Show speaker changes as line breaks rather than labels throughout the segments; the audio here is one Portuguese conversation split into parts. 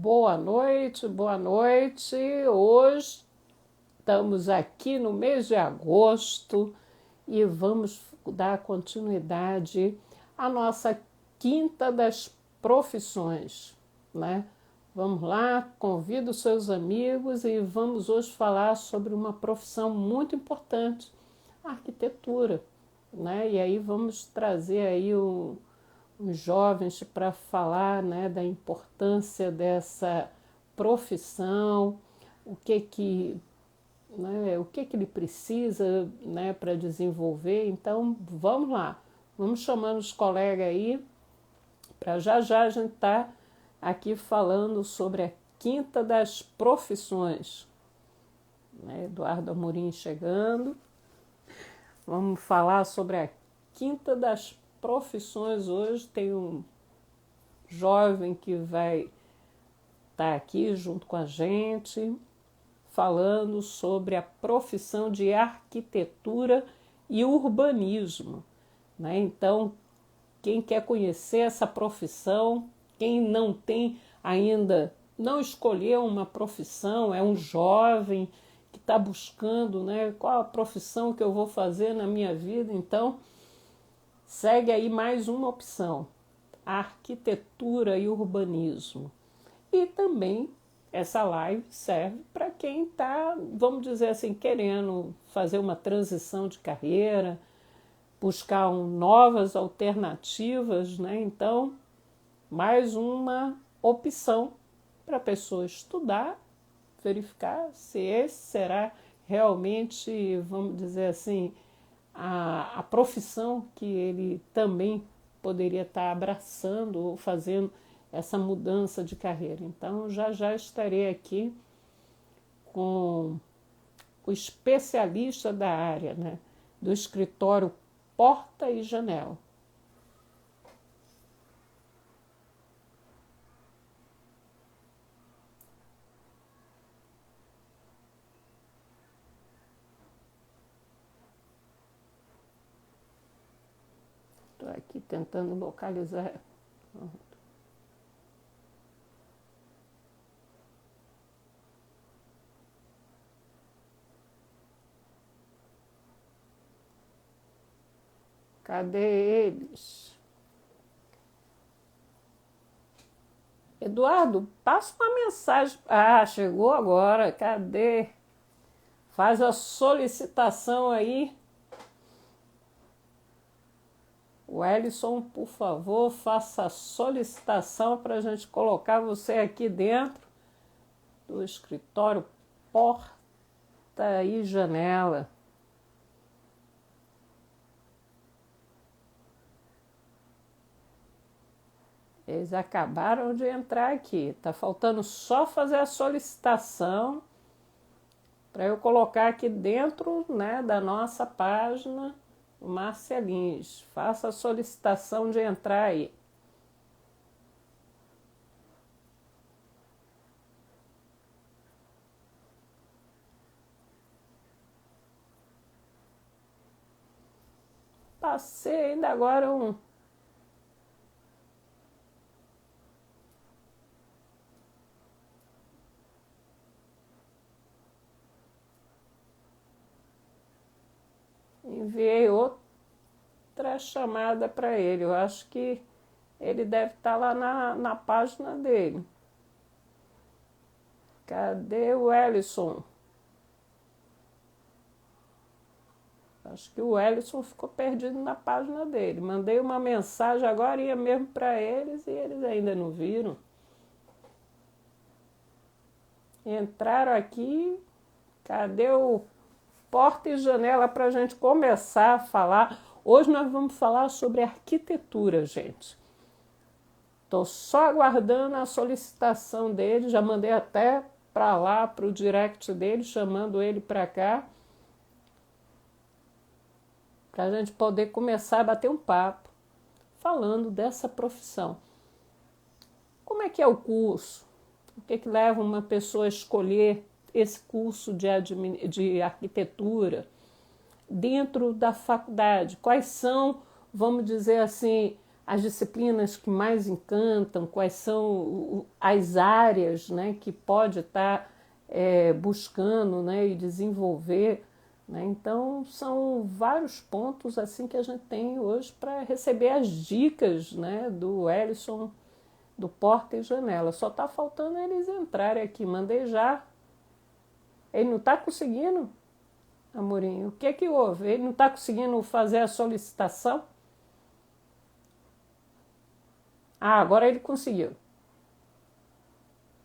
Boa noite, boa noite. Hoje estamos aqui no mês de agosto e vamos dar continuidade à nossa quinta das profissões, né? Vamos lá, convido os seus amigos e vamos hoje falar sobre uma profissão muito importante, a arquitetura, né? E aí vamos trazer aí os jovens para falar, né, da importância dessa profissão, o que ele precisa, né, para desenvolver. Então vamos lá, vamos chamando os colegas aí para já a gente estar aqui falando sobre a quinta das profissões, né? Eduardo Amorim chegando. Vamos falar sobre a quinta das profissões hoje. Tem um jovem que vai estar aqui junto com a gente, falando sobre a profissão de arquitetura e urbanismo, né? Então, quem quer conhecer essa profissão, quem não tem ainda, não escolheu uma profissão, é um jovem que está buscando, né, qual a profissão que eu vou fazer na minha vida, então segue aí mais uma opção, arquitetura e urbanismo. E também essa live serve para quem está, vamos dizer assim, querendo fazer uma transição de carreira, buscar novas alternativas, né? Então, mais uma opção para a pessoa estudar, verificar se esse será realmente, vamos dizer assim, a profissão que ele também poderia estar abraçando ou fazendo essa mudança de carreira. Então, já estarei aqui com o especialista da área, né, do escritório Porta e Janela. Estou aqui tentando localizar. Cadê eles? Eduardo, passa uma mensagem. Ah, chegou agora. Cadê? Faz a solicitação aí. Wellison, por favor, faça a solicitação para a gente colocar você aqui dentro do escritório Porta e Janela. Eles acabaram de entrar aqui. Está faltando só fazer a solicitação para eu colocar aqui dentro, né, da nossa página, o Márcia Lins. Faça a solicitação de entrar aí. Passei ainda agora um... Enviei outra chamada para ele. Eu acho que ele deve estar lá na página dele. Cadê o Wellison? Acho que o Wellison ficou perdido na página dele. Mandei uma mensagem agora, ia mesmo para eles, e eles ainda não viram. Entraram aqui. Cadê o Porta e Janela para a gente começar a falar? Hoje nós vamos falar sobre arquitetura, gente. Estou só aguardando a solicitação dele. Já mandei até para lá, para o direct dele, chamando ele para cá, para a gente poder começar a bater um papo, falando dessa profissão. Como é que é o curso? O que leva uma pessoa a escolher esse curso de arquitetura dentro da faculdade? Quais são, vamos dizer assim, as disciplinas que mais encantam, quais são as áreas, né, que pode estar buscando, né, e desenvolver, né? Então, são vários pontos assim que a gente tem hoje para receber as dicas, né, do Ellison, do Porta e Janela. Só está faltando eles entrarem aqui. Mandei já. Ele não está conseguindo, Amorim. O que é que houve? Ele não está conseguindo fazer a solicitação? Ah, agora ele conseguiu.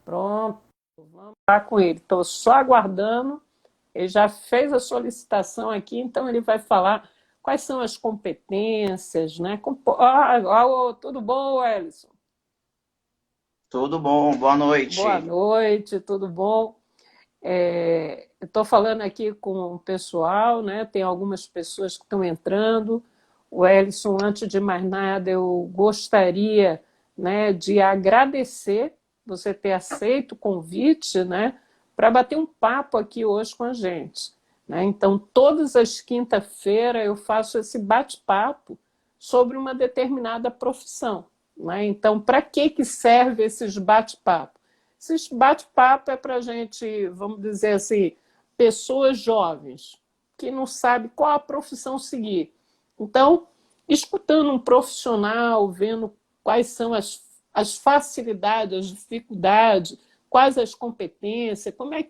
Pronto, vamos lá com ele. Estou só aguardando. Ele já fez a solicitação aqui, então ele vai falar quais são as competências, né? Tudo bom, Ellison?
Tudo bom, boa
Boa
noite.
noite, tudo bom? Estou falando aqui com o pessoal, né? Tem algumas pessoas que estão entrando. O Ellison, antes de mais nada, eu gostaria, né, de agradecer você ter aceito o convite, né, para bater um papo aqui hoje com a gente, né? Então, todas as quinta-feiras eu faço esse bate-papo sobre uma determinada profissão, né? Então, para que serve esses bate-papos? Esse bate-papo é para a gente, vamos dizer assim, pessoas jovens que não sabem qual a profissão seguir. Então, escutando um profissional, vendo quais são as facilidades, as dificuldades, quais as competências, como é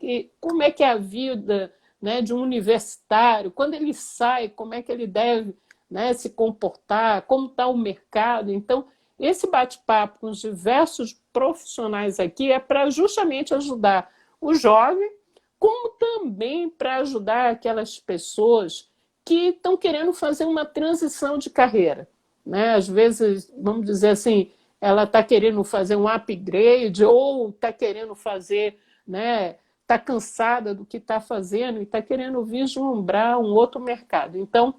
que é a vida, né, de um universitário, quando ele sai, como é que ele deve, né, se comportar, como está o mercado. Então, esse bate-papo com os diversos profissionais aqui é para justamente ajudar o jovem, como também para ajudar aquelas pessoas que estão querendo fazer uma transição de carreira, né? Às vezes, vamos dizer assim, ela está querendo fazer um upgrade ou está querendo fazer, né? Está cansada do que está fazendo e está querendo vislumbrar um outro mercado. Então,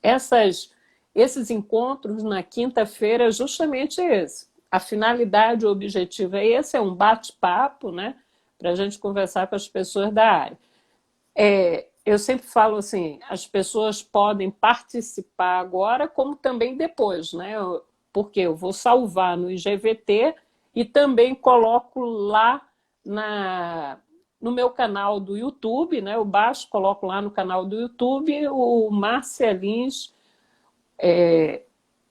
essas, esses encontros na quinta-feira é justamente esse. A finalidade, o objetivo é esse, é um bate-papo, né? Para a gente conversar com as pessoas da área. Eu sempre falo assim, as pessoas podem participar agora, como também depois, né? Porque eu vou salvar no IGVT e também coloco lá na, no meu canal do YouTube, né? Eu baixo, coloco lá no canal do YouTube o Marcelins,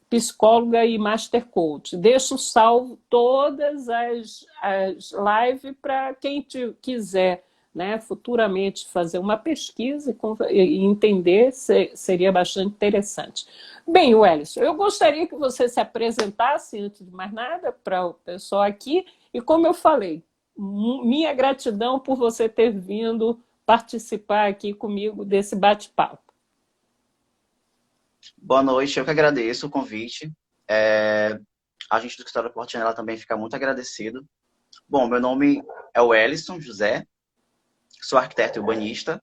psicóloga e master coach. Deixo salvo todas as lives para quem quiser, né, futuramente fazer uma pesquisa e entender, seria bastante interessante. Bem, Wellington, eu gostaria que você se apresentasse, antes de mais nada, para o pessoal aqui, e como eu falei, minha gratidão por você ter vindo participar aqui comigo desse bate-papo.
Boa noite, eu que agradeço o convite. A gente do Escritório da Porta Janela também fica muito agradecido. Bom, meu nome é o Ellison José, sou arquiteto e urbanista,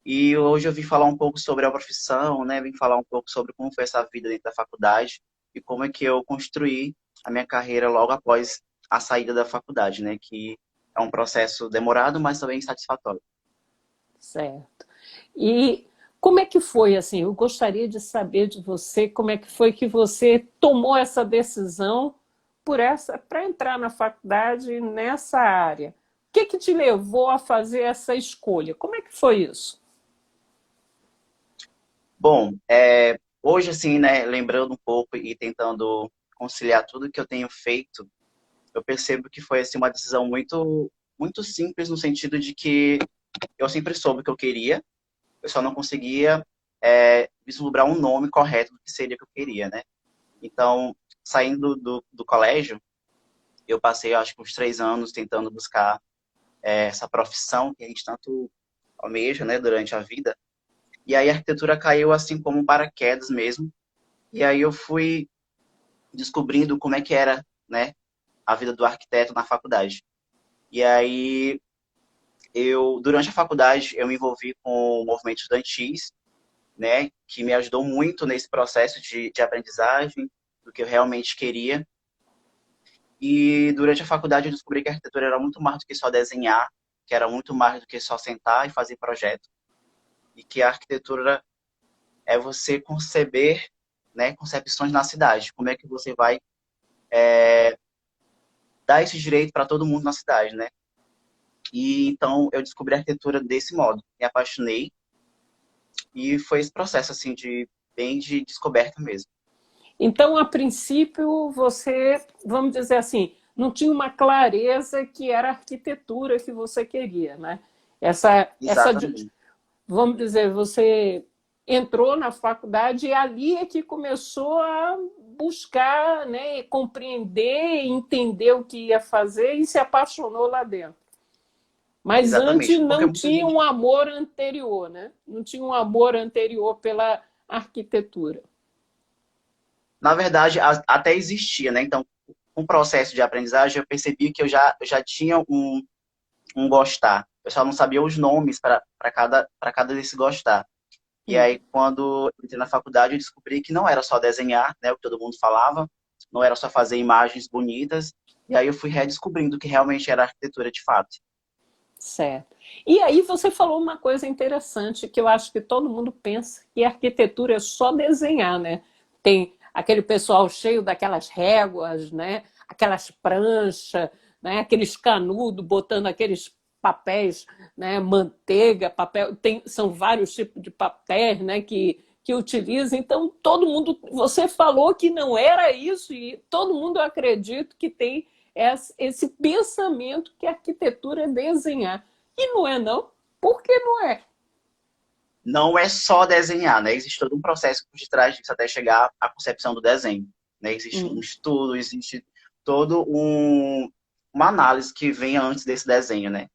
e hoje eu vim falar um pouco sobre a profissão, né? Vim falar um pouco sobre como foi essa vida dentro da faculdade e como é que eu construí a minha carreira logo após a saída da faculdade, né? Que é um processo demorado, mas também satisfatório.
Certo. E como é que foi, assim, eu gostaria de saber de você, como é que foi que você tomou essa decisão para entrar na faculdade nessa área? O que que te levou a fazer essa escolha? Como é que foi isso?
Bom, hoje, assim, né, lembrando um pouco e tentando conciliar tudo que eu tenho feito, eu percebo que foi, assim, uma decisão muito simples, no sentido de que eu sempre soube o que eu queria, eu só não conseguia vislumbrar um nome correto do que seria o que eu queria, né? Então, saindo do colégio, eu passei, acho que uns 3 anos tentando buscar essa profissão que a gente tanto almeja, né, durante a vida. E aí a arquitetura caiu assim como um paraquedas mesmo. E aí eu fui descobrindo como é que era, né, a vida do arquiteto na faculdade. E aí durante a faculdade, eu me envolvi com movimentos estudantis, né, que me ajudou muito nesse processo de aprendizagem, do que eu realmente queria. E durante a faculdade eu descobri que a arquitetura era muito mais do que só desenhar, que era muito mais do que só sentar e fazer projeto, e que a arquitetura é você conceber né, concepções na cidade. Como é que você vai dar esse direito para todo mundo na cidade, né? E então eu descobri a arquitetura desse modo. Me apaixonei e foi esse processo assim de bem de descoberta mesmo.
Então, a princípio, você, vamos dizer assim, não tinha uma clareza que era a arquitetura que você queria, né? Essa,
Exatamente.
vamos dizer, você entrou na faculdade e ali é que começou a buscar, né, compreender, entender o que ia fazer e se apaixonou lá dentro. Mas antes
Exatamente. Porque
não
muita
tinha
gente,
um amor anterior, né? Não tinha um amor anterior pela arquitetura.
na verdade, até existia, né? Então, com o processo de aprendizagem, eu percebi que eu já tinha um gostar. Eu só não sabia os nomes para cada desse gostar. E
Hum.
aí, quando eu entrei na faculdade, eu descobri que não era só desenhar, né, o que todo mundo falava, não era só fazer imagens bonitas. E aí eu fui redescobrindo o que realmente era arquitetura de fato.
Certo. E aí você falou uma coisa interessante que eu acho que todo mundo pensa que arquitetura é só desenhar, né? Tem aquele pessoal cheio daquelas réguas, né? Aquelas pranchas, né? Aqueles canudos botando aqueles papéis, né? Manteiga, papel, são vários tipos de papéis, né? Que utiliza. Então todo mundo, você falou que não era isso e todo mundo acredita que tem esse pensamento que a arquitetura é desenhar. E não é não. Por que não é?
Não é só desenhar, né? Existe todo um processo por detrás disso até chegar à concepção do desenho, né? Existe um
Hum,
estudo, existe todo uma análise que vem antes desse desenho, né?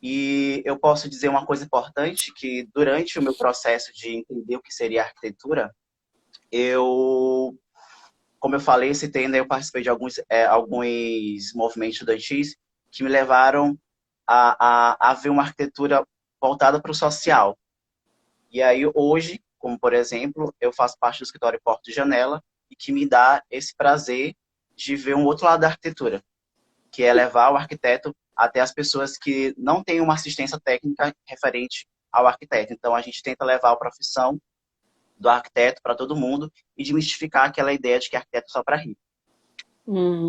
E eu posso dizer uma coisa importante, que durante o meu processo de entender o que seria arquitetura, eu, como eu falei, citei, né, eu participei de alguns movimentos estudantis que me levaram a ver uma arquitetura voltada para o social. E aí hoje, como por exemplo, eu faço parte do escritório Porto de Janela e que me dá esse prazer de ver um outro lado da arquitetura, que é levar o arquiteto até as pessoas que não têm uma assistência técnica referente ao arquiteto. Então a gente tenta levar a profissão do arquiteto para todo mundo e desmistificar aquela ideia de que arquiteto é só para rico.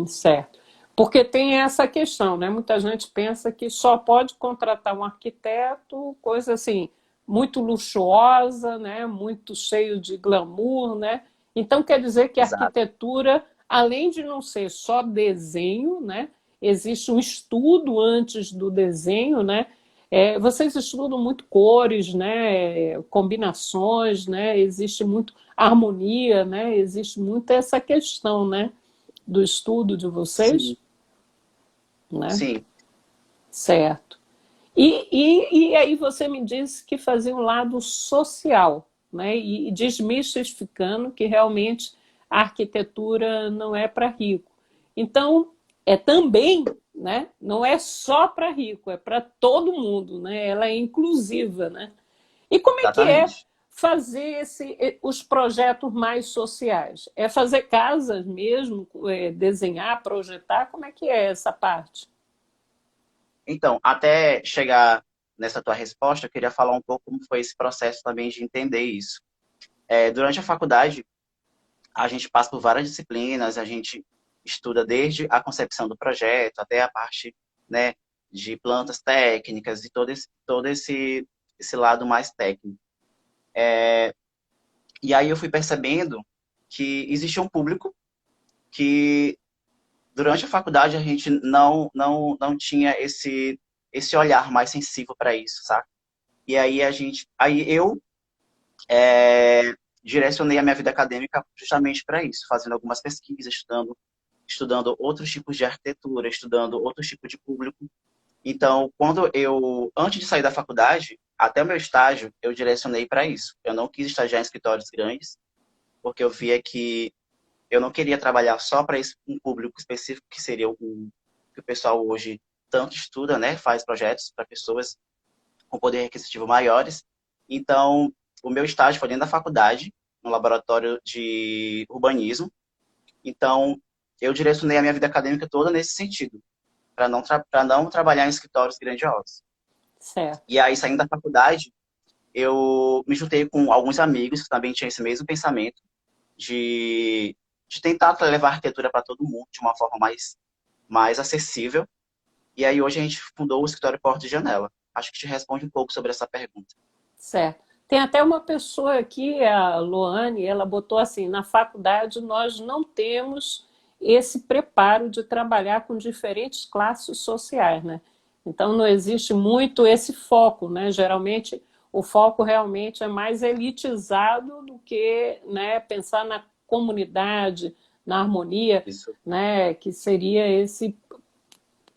certo. Porque tem essa questão, né? Muita gente pensa que só pode contratar um arquiteto, coisa assim, muito luxuosa, né? Muito cheio de glamour, né? Então quer dizer que a
Exato.
arquitetura, além de não ser só desenho, né? Existe um estudo antes do desenho, né? Vocês estudam muito cores, né? Combinações, né? Existe muito harmonia, né? Existe muito essa questão, né? Do estudo de vocês,
Sim,
né?
sim.
Certo. E aí você me disse que fazia um lado social, né? E desmistificando que realmente a arquitetura não é para rico. Então, é também, né? Não é só para rico, é para todo mundo, né? Ela é inclusiva, né? E como é que é
Exatamente.
fazer os projetos mais sociais? É fazer casas mesmo, desenhar, projetar? Como é que é essa parte?
Então, até chegar nessa tua resposta, eu queria falar um pouco como foi esse processo também de entender isso. Durante a faculdade, a gente passa por várias disciplinas, a gente estuda desde a concepção do projeto até a parte, né, de plantas técnicas e todo esse lado mais técnico. E aí eu fui percebendo que existia um público que durante a faculdade a gente não tinha esse olhar mais sensível para isso, sabe? E aí eu direcionei a minha vida acadêmica justamente para isso, fazendo algumas pesquisas, estudando outros tipos de arquitetura, estudando outros tipos de público. Então, antes de sair da faculdade, até o meu estágio, eu direcionei para isso. Eu não quis estagiar em escritórios grandes, porque eu via que eu não queria trabalhar só para um público específico, que seria o que o pessoal hoje tanto estuda, né? Faz projetos para pessoas com poder aquisitivo maiores. Então, o meu estágio foi dentro da faculdade, no laboratório de urbanismo. Então, eu direcionei a minha vida acadêmica toda nesse sentido, para não trabalhar em escritórios grandiosos.
Certo.
E aí, saindo da faculdade, eu me juntei com alguns amigos que também tinham esse mesmo pensamento, de tentar levar a arquitetura para todo mundo de uma forma mais acessível. E aí hoje a gente fundou o escritório Porta e Janela. Acho que te responde um pouco sobre essa pergunta.
Certo. Tem até uma pessoa aqui, a Loane, ela botou assim: na faculdade nós não temos esse preparo de trabalhar com diferentes classes sociais, né? Então não existe muito esse foco, né? Geralmente o foco realmente é mais elitizado do que, né, pensar na comunidade, na harmonia,
Isso.
né? Que seria esse,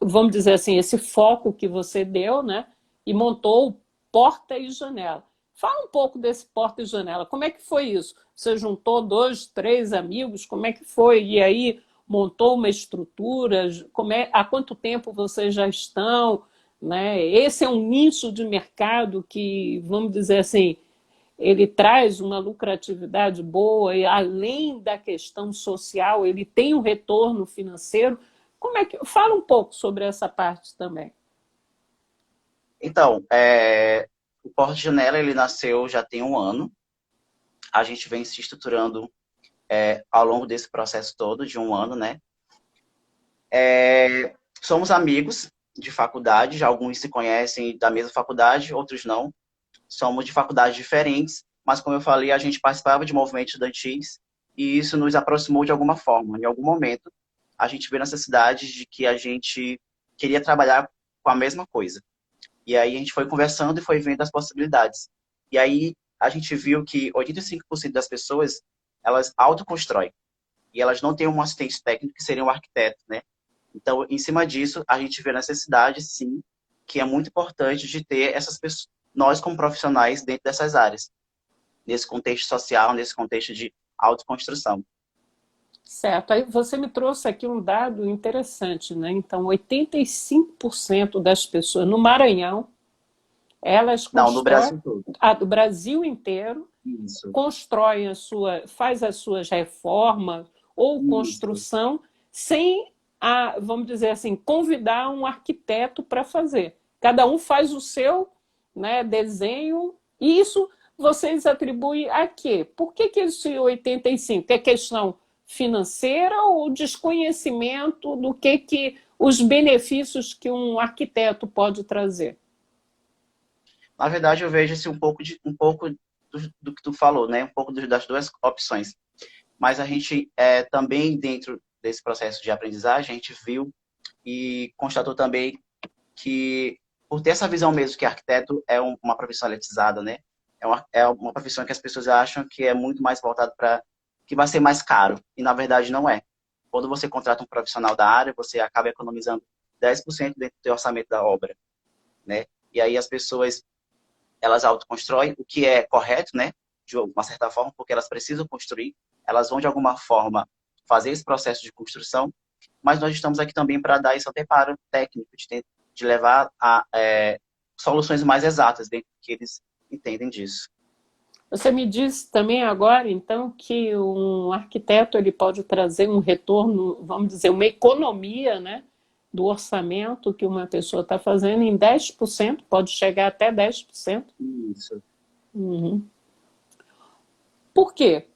vamos dizer assim, esse foco que você deu, né? E montou porta e janela. Fala um pouco desse porta e janela. Como é que foi isso? Você juntou 2, 3 amigos? Como é que foi? E aí montou uma estrutura? Há quanto tempo vocês já estão? Né? Esse é um nicho de mercado que, vamos dizer assim, ele traz uma lucratividade boa e além da questão social, ele tem um retorno financeiro. Como é que fala um pouco sobre essa parte também?
Então, o Porta de Janela ele nasceu já tem um ano. A gente vem se estruturando ao longo desse processo todo de um ano, né? Somos amigos de faculdade, já alguns se conhecem da mesma faculdade, outros não. Somos de faculdades diferentes, mas como eu falei, a gente participava de movimentos estudantis e isso nos aproximou de alguma forma. Em algum momento, a gente viu a necessidade de que a gente queria trabalhar com a mesma coisa. E aí a gente foi conversando e foi vendo as possibilidades. E aí a gente viu que 85% das pessoas, elas autoconstroem. E elas não têm um assistente técnico, que seria um arquiteto, né? Então, em cima disso, a gente vê a necessidade, sim, que é muito importante de ter essas pessoas, nós como profissionais dentro dessas áreas, nesse contexto social, nesse contexto de autoconstrução.
Certo. Aí você me trouxe aqui um dado interessante, né? Então, 85% das pessoas no Maranhão, elas
Não, no
constroem,
Brasil todo.
do Brasil inteiro,
Isso,
constroem faz as suas reformas ou
isso.
construção sem vamos dizer assim, convidar um arquiteto para fazer. Cada um faz o seu, né, desenho, e isso vocês atribuem a quê? Por que esse 85? É questão financeira ou desconhecimento do que os benefícios que um arquiteto pode trazer?
Na verdade, eu vejo assim, um pouco do que tu falou, né? Um pouco das duas opções. Mas a gente também, dentro desse processo de aprendizagem, a gente viu e constatou também que, por ter essa visão mesmo que arquiteto é uma profissão elitizada, né? É uma profissão que as pessoas acham que é muito mais voltado para que vai ser mais caro. E, na verdade, não é. Quando você contrata um profissional da área, você acaba economizando 10% dentro do teu orçamento da obra, né? E aí as pessoas, elas autoconstroem, o que é correto, né? De uma certa forma, porque elas precisam construir, elas vão, de alguma forma, fazer esse processo de construção, mas nós estamos aqui também para dar esse anteparo técnico, de levar a soluções mais exatas dentro do que eles entendem disso.
Você me disse também agora, então, que um arquiteto ele pode trazer um retorno, vamos dizer, uma economia, né, do orçamento que uma pessoa está fazendo em 10%, pode chegar até 10%.
Isso.
Uhum. Por quê?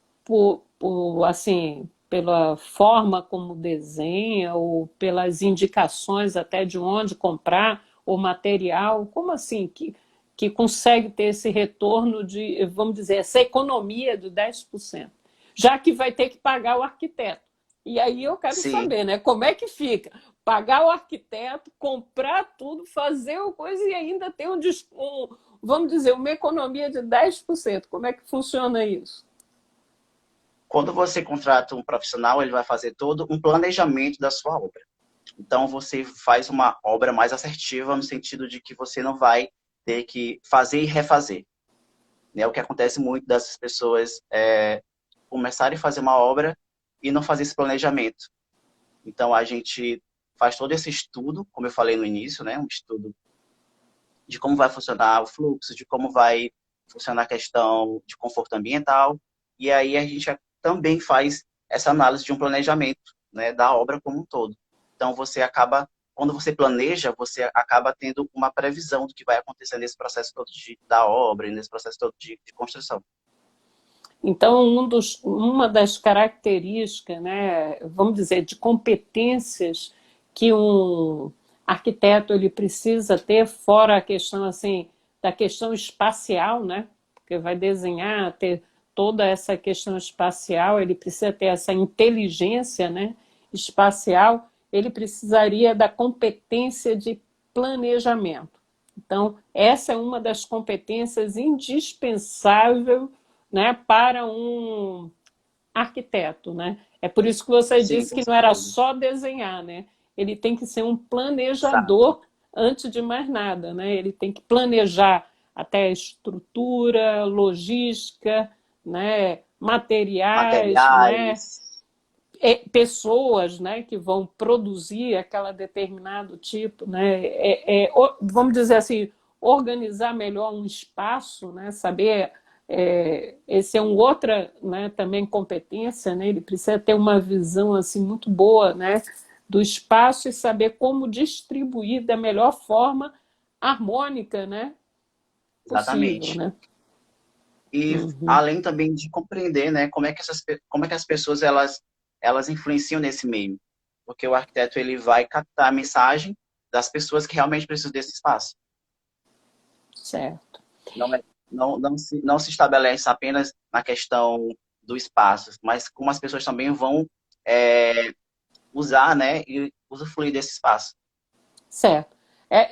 Assim, pela forma como desenha, ou pelas indicações até de onde comprar o material, como assim que consegue ter esse retorno de, vamos dizer, essa economia de 10%, já que vai ter que pagar o arquiteto. E aí eu quero
Sim.
saber, né? Como é que fica? Pagar o arquiteto, comprar tudo, fazer o coisa e ainda ter vamos dizer, uma economia de 10%. Como é que funciona isso?
Quando você contrata um profissional, ele vai fazer todo um planejamento da sua obra. Então, você faz uma obra mais assertiva no sentido de que você não vai ter que fazer e refazer. Né? O que acontece muito dessas pessoas começarem a fazer uma obra e não fazer esse planejamento. Então, a gente faz todo esse estudo, como eu falei no início, né? Um estudo de como vai funcionar o fluxo, de como vai funcionar a questão de conforto ambiental. E aí a gente também faz essa análise de um planejamento, né, da obra como um todo. Então, você acaba, quando você planeja, você acaba tendo uma previsão do que vai acontecer nesse processo todo da obra e nesse processo todo de construção.
Então, uma das características, né, vamos dizer, de competências que um arquiteto ele precisa ter, fora a questão assim da questão espacial, né, porque vai desenhar, ter toda essa questão espacial, ele precisa ter essa inteligência, né, espacial, ele precisaria da competência de planejamento. Então, essa é uma das competências indispensáveis, né, para um arquiteto, né? É por isso que você
Sim,
disse
com
que não era
certeza.
só desenhar, né? Ele tem que ser um
Exato.
planejador antes de mais nada, né? Ele tem que planejar até a estrutura, logística, né? Materiais, né?
Materiais.
Pessoas, né, que vão produzir aquela determinado tipo, né, vamos dizer assim, organizar melhor um espaço, né, saber, esse é um outra, né, também competência, né, ele precisa ter uma visão assim muito boa, né, do espaço e saber como distribuir da melhor forma harmônica, né, possível,
Exatamente.
né.
E
Uhum.
além também de compreender, né, como é que as pessoas elas influenciam nesse meio, porque o arquiteto ele vai captar a mensagem das pessoas que realmente precisam desse espaço.
Certo.
Não é, não se estabelece apenas na questão do espaço, mas como as pessoas também vão é, usar, né, e usufruir desse espaço.
Certo.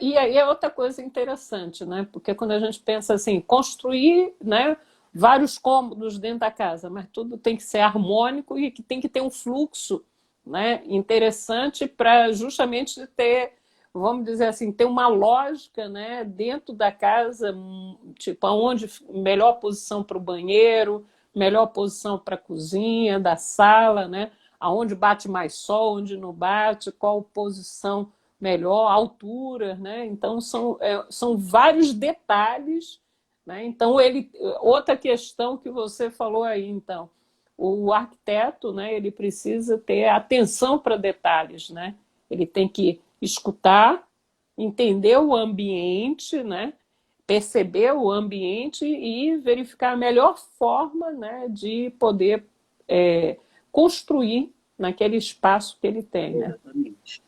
E aí é outra coisa interessante, né? Porque quando a gente pensa assim, construir, né, vários cômodos dentro da casa, mas tudo tem que ser harmônico e que tem que ter um fluxo, né, interessante para justamente ter, vamos dizer assim, ter uma lógica, né, dentro da casa, tipo, aonde melhor posição para o banheiro, melhor posição para a cozinha, da sala, né? Aonde bate mais sol, onde não bate, qual posição melhor, altura, né? Então são vários detalhes, né? Então outra questão que você falou aí, então, o arquiteto, né? Ele precisa ter atenção para detalhes, né? Ele tem que escutar, entender o ambiente, né? Perceber o ambiente e verificar a melhor forma, né? De poder construir naquele espaço que ele tem, né?
Exatamente.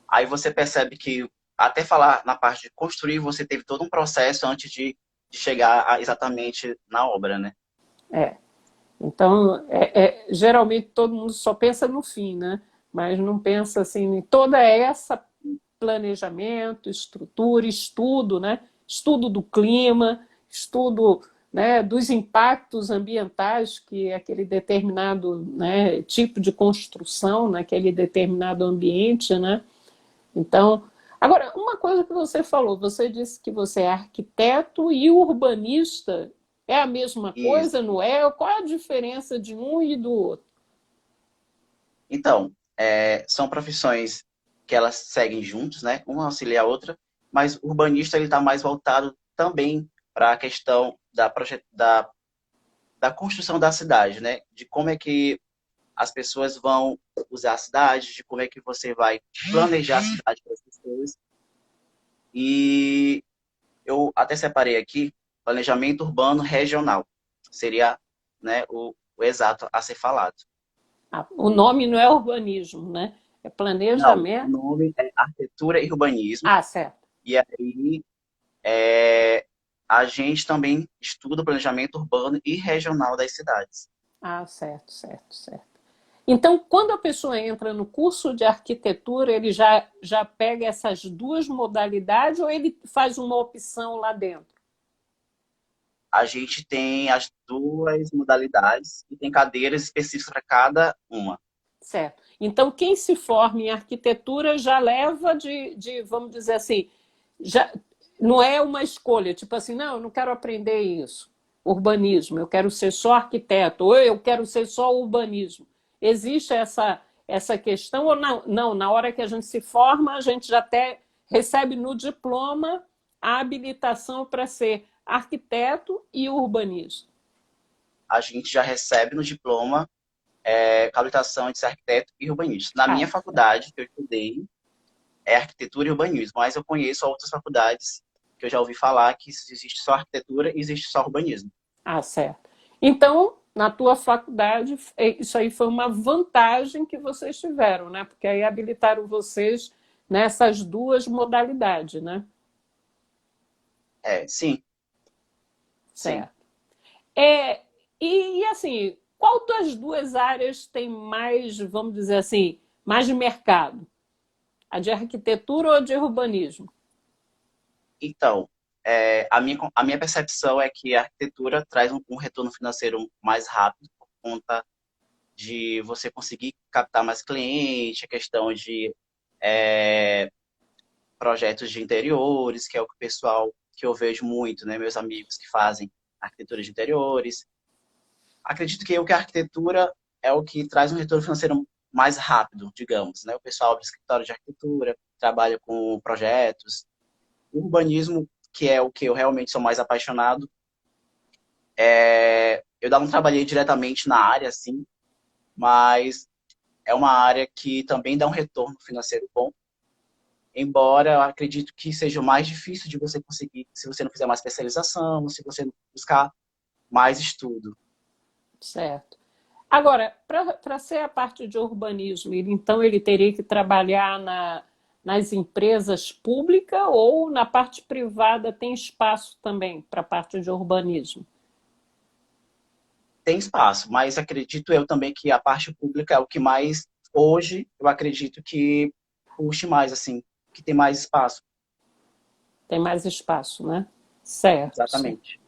Aí você percebe que, até falar na parte de construir, você teve todo um processo antes de chegar exatamente na obra, né?
É. Então, geralmente todo mundo só pensa no fim, né? Mas não pensa assim em toda essa planejamento, estrutura, estudo, né? Estudo do clima, estudo, né, dos impactos ambientais que aquele determinado, né, tipo de construção naquele determinado ambiente, né? Então, agora, uma coisa que você falou, você disse que você é arquiteto e urbanista. É a mesma
Isso.
coisa, não é? Qual é a diferença de um e do outro?
Então, são profissões que elas seguem juntos, né? Uma auxilia a outra, mas o urbanista ele está mais voltado também para a questão da construção da cidade, né? De como é que as pessoas vão usar a cidade, de como é que você vai planejar a cidade para as pessoas. E eu até separei aqui planejamento urbano regional. Seria, né, o exato a ser falado.
Ah, o nome não é urbanismo, né? É
Não, o
planejamento.
nome é arquitetura e urbanismo.
Ah, certo.
E aí é, a gente também estuda o planejamento urbano e regional das cidades.
Ah, certo, certo, certo. Então, quando a pessoa entra no curso de arquitetura, ele já pega essas duas modalidades ou ele faz uma opção lá dentro?
A gente tem as duas modalidades e tem cadeiras específicas para cada uma.
Certo. Então, quem se forma em arquitetura já leva vamos dizer assim, já não é uma escolha, tipo assim, não, eu não quero aprender isso, urbanismo, eu quero ser só arquiteto, ou eu quero ser só urbanismo. Existe essa questão ou não? Não, na hora que a gente se forma, a gente já até recebe no diploma a habilitação para ser arquiteto e urbanista.
A gente já recebe no diploma habilitação de ser arquiteto e urbanista. Na minha
Ah, certo.
faculdade, que eu estudei, é arquitetura e urbanismo, mas eu conheço outras faculdades que eu já ouvi falar que existe só arquitetura e existe só urbanismo.
Ah, certo. Então, na tua faculdade, isso aí foi uma vantagem que vocês tiveram, né? Porque aí habilitaram vocês nessas duas modalidades, né?
Sim, sim.
Certo. Assim, qual das duas áreas tem mais, vamos dizer assim, mais de mercado? A de arquitetura ou de urbanismo?
Então, a minha percepção é que a arquitetura traz um retorno financeiro mais rápido por conta de você conseguir captar mais cliente, a questão de é, projetos de interiores, que é o que o pessoal que eu vejo muito, né, meus amigos que fazem arquitetura de interiores. Acredito que a arquitetura é o que traz um retorno financeiro mais rápido, digamos, né? O pessoal abre escritório de arquitetura, trabalha com projetos. O urbanismo, que é o que eu realmente sou mais apaixonado, eu ainda não trabalhei diretamente na área, assim, mas é uma área que também dá um retorno financeiro bom, embora eu acredito que seja o mais difícil de você conseguir se você não fizer mais especialização, se você não buscar mais estudo.
Certo. Agora, para ser a parte de urbanismo, então ele teria que trabalhar nas empresas públicas ou na parte privada tem espaço também para a parte de urbanismo?
Tem espaço, mas acredito eu também que a parte pública é o que mais, hoje, eu acredito que puxe mais, assim, que tem mais espaço.
Tem mais espaço, né? Certo, certo.
Exatamente.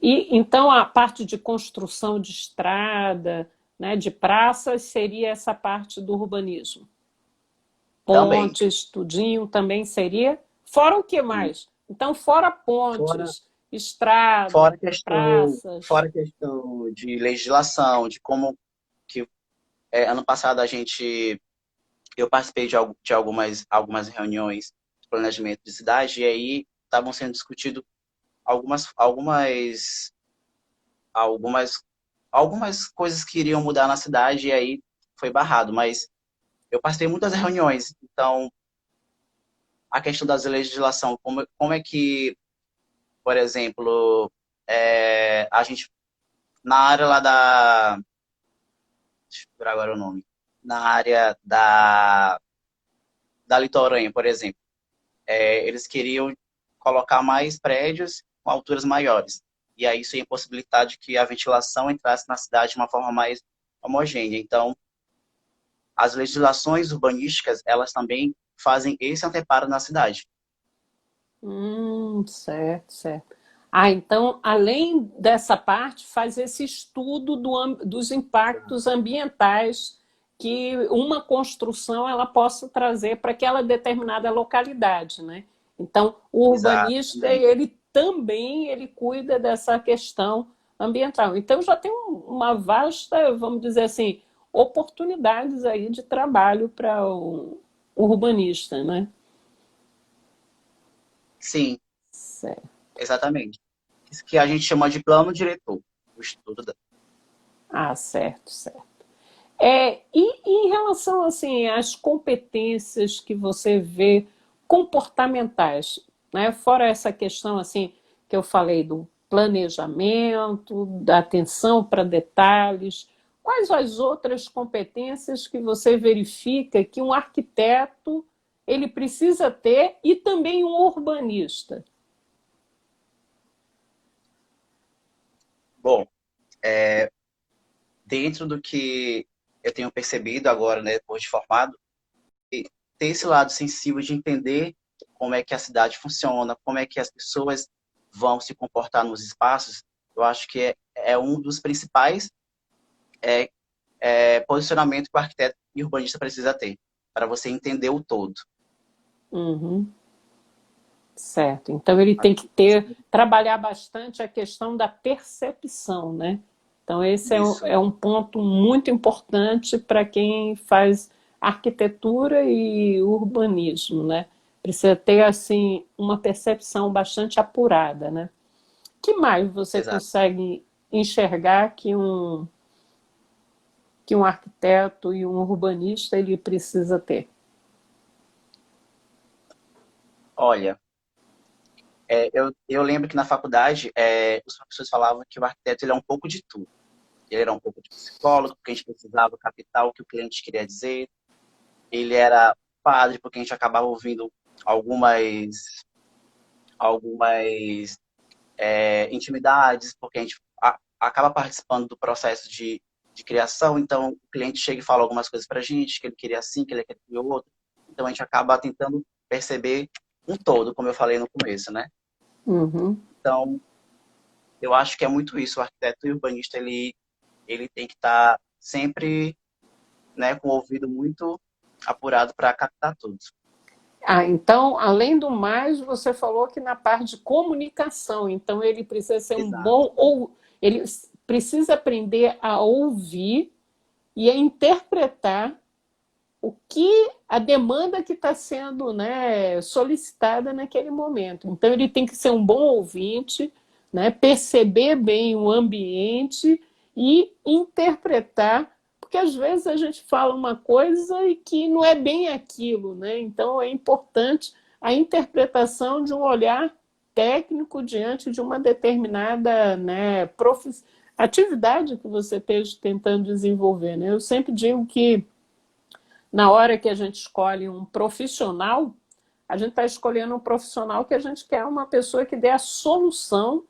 E então a parte de construção de estrada, né, de praças, seria essa parte do urbanismo.
Também.
Pontes, tudinho também seria. Fora o que
E
mais? Então, fora
fora,
pontes, estrada,
fora questão,
praças.
fora questão de legislação, de como que ano passado eu participei de algumas reuniões de planejamento de cidade e aí estavam sendo discutido algumas algumas algumas coisas que iriam mudar na cidade e aí foi barrado, mas eu participei de muitas reuniões, então a questão das legislação, como é que, por exemplo, a gente, na área lá deixa eu procurar agora o nome, na área da litorânea, por exemplo, eles queriam colocar mais prédios com alturas maiores, e aí isso ia possibilitar de que a ventilação entrasse na cidade de uma forma mais homogênea. Então, as legislações urbanísticas, elas também fazem esse anteparo na cidade.
Certo, certo. Ah, então, além dessa parte, faz esse estudo dos impactos ambientais que uma construção ela possa trazer para aquela determinada localidade, né? Então, o urbanista,
Exatamente.
ele também ele cuida dessa questão ambiental. Então, já tem uma vasta, vamos dizer assim, oportunidades aí de trabalho para o urbanista, né?
Sim,
Certo.
exatamente. Isso que a gente chama de plano diretor, o estudo
Ah, certo, certo. E em relação assim às competências que você vê comportamentais, né? Fora essa questão assim que eu falei do planejamento, da atenção para detalhes, quais as outras competências que você verifica que um arquiteto ele precisa ter e também um urbanista?
Bom, dentro do que eu tenho percebido agora, né, depois de formado, ter esse lado sensível de entender como é que a cidade funciona, como é que as pessoas vão se comportar nos espaços, eu acho que é um dos principais é, posicionamentos que o arquiteto e urbanista precisa ter, para você entender o todo.
Uhum. Certo. Então ele tem que ter, trabalhar bastante a questão da percepção, né? Então esse
Isso,
é um ponto muito importante para quem faz arquitetura e urbanismo, né? Precisa ter assim uma percepção bastante apurada, né? Que mais você
exato.
consegue enxergar que um arquiteto e um urbanista ele precisa ter?
Olha, eu lembro que na faculdade os professores falavam que o arquiteto ele é um pouco de tudo. Ele era um pouco de psicólogo, porque a gente precisava captar o que o cliente queria dizer. Ele era padre, porque a gente acabava ouvindo algumas intimidades, porque a gente acaba participando do processo de criação. Então, o cliente chega e fala algumas coisas para a gente, que ele queria assim, que ele queria outro. Então, a gente acaba tentando perceber um todo, como eu falei no começo, né?
Uhum.
Então, eu acho que é muito isso. O arquiteto e o urbanista, ele tem que estar sempre, né, com o ouvido muito apurado para captar tudo.
Ah, então, além do mais, você falou que na parte de comunicação, então ele precisa ser um
Exato.
bom ou ele precisa aprender a ouvir e a interpretar o que a demanda que está sendo, né, solicitada naquele momento. Então ele tem que ser um bom ouvinte, né, perceber bem o ambiente e interpretar, porque às vezes a gente fala uma coisa e que não é bem aquilo, né? Então é importante a interpretação de um olhar técnico diante de uma determinada, né, atividade que você esteja tentando desenvolver, né? Eu sempre digo que na hora que a gente escolhe um profissional, a gente está escolhendo um profissional que a gente quer uma pessoa que dê a solução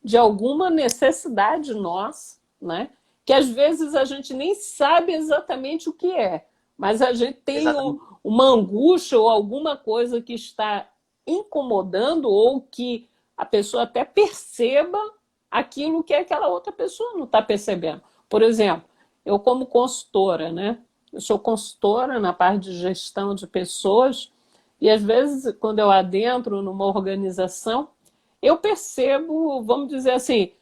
de alguma necessidade nossa, né? Que às vezes a gente nem sabe exatamente o que é, mas a gente tem
Exatamente.
uma angústia ou alguma coisa que está incomodando ou que a pessoa até perceba aquilo que aquela outra pessoa não está percebendo. Por exemplo, eu como consultora, né? Eu sou consultora na parte de gestão de pessoas e às vezes quando eu adentro numa organização eu percebo, vamos dizer assim,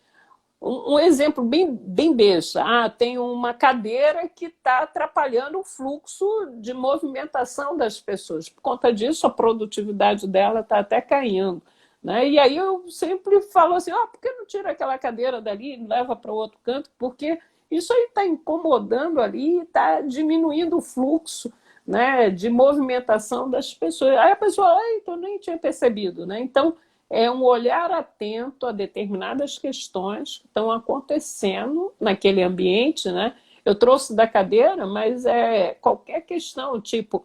um exemplo bem besta. Ah, tem uma cadeira que está atrapalhando o fluxo de movimentação das pessoas. Por conta disso, a produtividade dela está até caindo. Né? E aí eu sempre falo assim, por que não tira aquela cadeira dali e leva para o outro canto? Porque isso aí está incomodando ali, está diminuindo o fluxo, né, de movimentação das pessoas. Aí a pessoa, então nem tinha percebido. Né? Então, é um olhar atento a determinadas questões que estão acontecendo naquele ambiente, né? Eu trouxe da cadeira, mas é qualquer questão, tipo,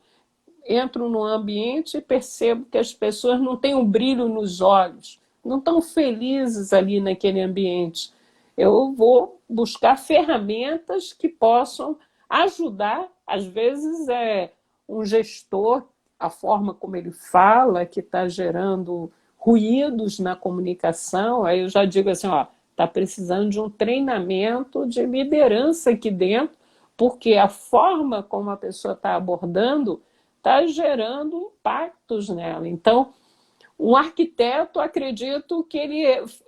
entro no ambiente e percebo que as pessoas não têm um brilho nos olhos, não estão felizes ali naquele ambiente. Eu vou buscar ferramentas que possam ajudar, às vezes é um gestor, a forma como ele fala, que está gerando ruídos na comunicação, aí eu já digo assim, está precisando de um treinamento de liderança aqui dentro, porque a forma como a pessoa está abordando está gerando impactos nela. Então, um arquiteto, acredito que ele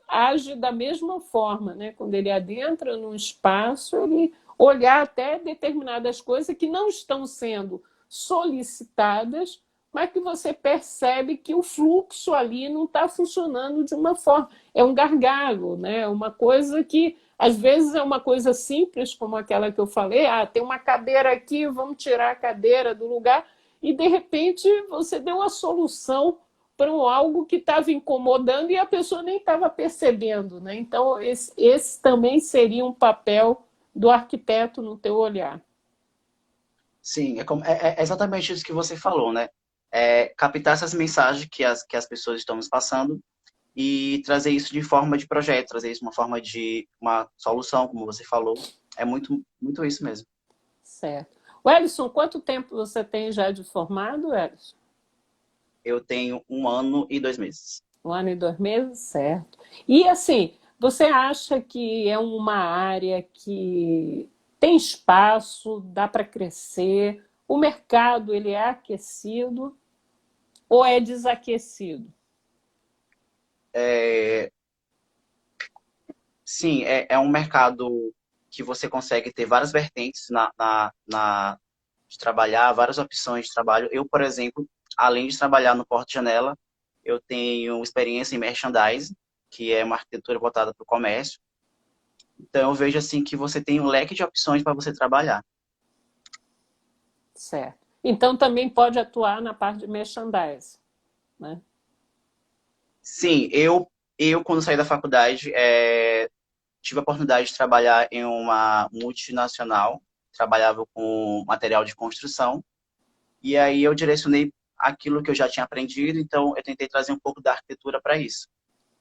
age da mesma forma, né? Quando ele adentra num espaço, ele olhar até determinadas coisas que não estão sendo solicitadas, mas que você percebe que o fluxo ali não está funcionando de uma forma. É um gargalo, né? Uma coisa que, às vezes, é uma coisa simples, como aquela que eu falei, tem uma cadeira aqui, vamos tirar a cadeira do lugar, e, de repente, você deu a solução para algo que estava incomodando e a pessoa nem estava percebendo. Né? Então, esse também seria um papel do arquiteto no teu olhar.
Sim, é exatamente isso que você falou, né? É captar essas mensagens que as pessoas estão nos passando e trazer isso de forma de projeto, trazer isso de uma forma de uma solução, como você falou. É muito isso mesmo.
Certo. Wellington, quanto tempo você tem já de formado, Wellington?
Eu tenho 1 ano e 2 meses.
1 ano e 2 meses, certo. E assim, você acha que é uma área que tem espaço, dá para crescer, o mercado ele é aquecido ou é desaquecido?
É, sim, é um mercado que você consegue ter várias vertentes de trabalhar, várias opções de trabalho. Eu, por exemplo, além de trabalhar no porta-janela, eu tenho experiência em merchandising, que é uma arquitetura voltada para o comércio. Então, eu vejo assim que você tem um leque de opções para você trabalhar.
Certo. Então também pode atuar na parte de merchandising, né?
Sim, eu quando saí da faculdade, tive a oportunidade de trabalhar em uma multinacional, trabalhava com material de construção, e aí eu direcionei aquilo que eu já tinha aprendido, então eu tentei trazer um pouco da arquitetura para isso.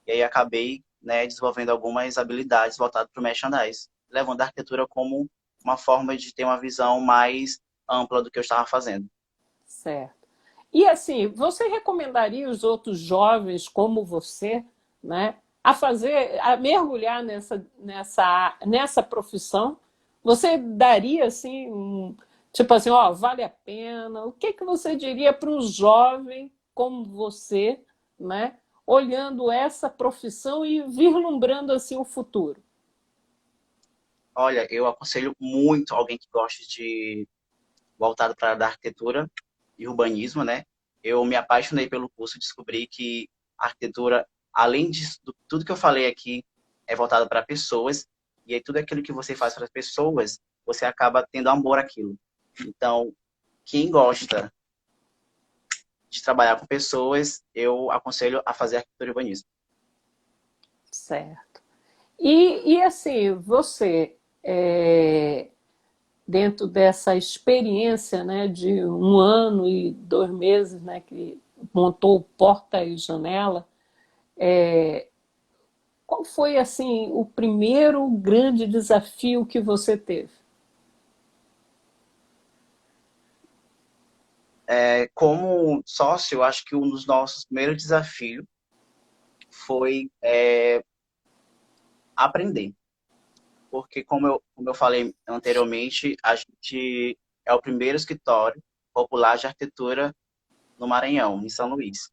E aí acabei, né, desenvolvendo algumas habilidades voltadas para o merchandise, levando a arquitetura como uma forma de ter uma visão mais ampla do que eu estava fazendo.
Certo. E assim, você recomendaria os outros jovens como você, né, a fazer, a mergulhar nessa profissão? Você daria assim, tipo assim, ó, vale a pena? O que que você diria para um jovem como você, né, olhando essa profissão e vislumbrando assim o futuro?
Olha, eu aconselho muito alguém que gosta de voltado para a área da arquitetura e urbanismo, né? Eu me apaixonei pelo curso, descobri que a arquitetura, além de tudo que eu falei aqui, é voltada para pessoas, e aí tudo aquilo que você faz para as pessoas, você acaba tendo amor àquilo. Então, quem gosta de trabalhar com pessoas, eu aconselho a fazer arquitetura e urbanismo.
Certo. E assim, você, dentro dessa experiência, né, de 1 ano e 2 meses, né, que montou porta e janela, qual foi assim o primeiro grande desafio que você teve?
Como sócio, eu acho que um dos nossos primeiros desafios foi aprender. Porque, como eu falei anteriormente, a gente é o primeiro escritório popular de arquitetura no Maranhão, em São Luís.